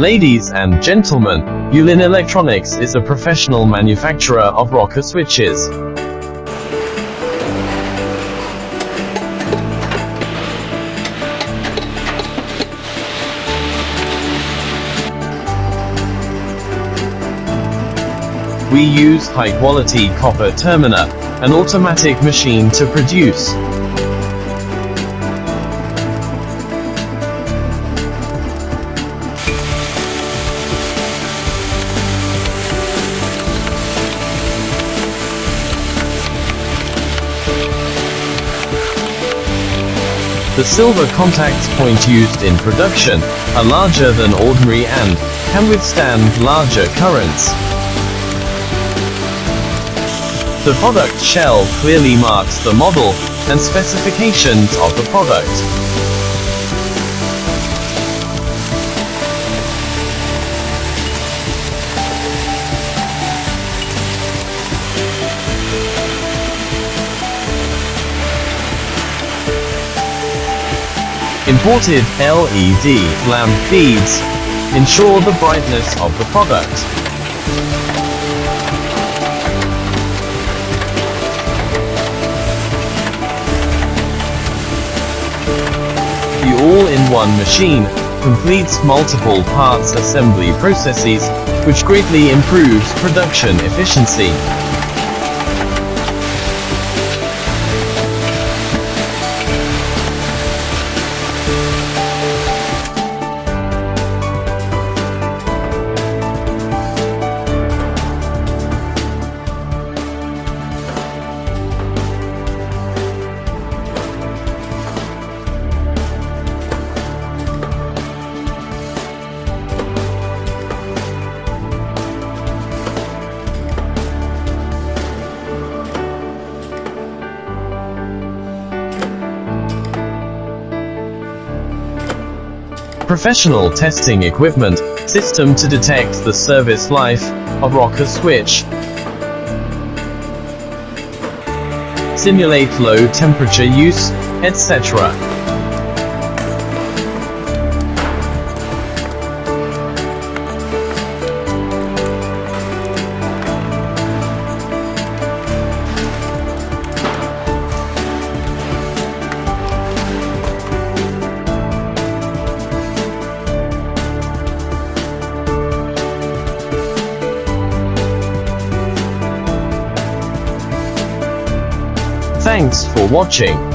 Ladies and gentlemen, Yulin Electronics is a professional manufacturer of rocker switches. We use high-quality copper termina, an automatic machine to produce. The silver contact point used in production are larger than ordinary and can withstand larger currents. The product shell clearly marks the model and specifications of the product. Imported LED lamp feeds ensure the brightness of the product. The all-in-one machine completes multiple parts assembly processes, which greatly improves production efficiency. Professional testing equipment, system to detect the service life of rocker switch. Simulate low temperature use, etc. Thanks for watching.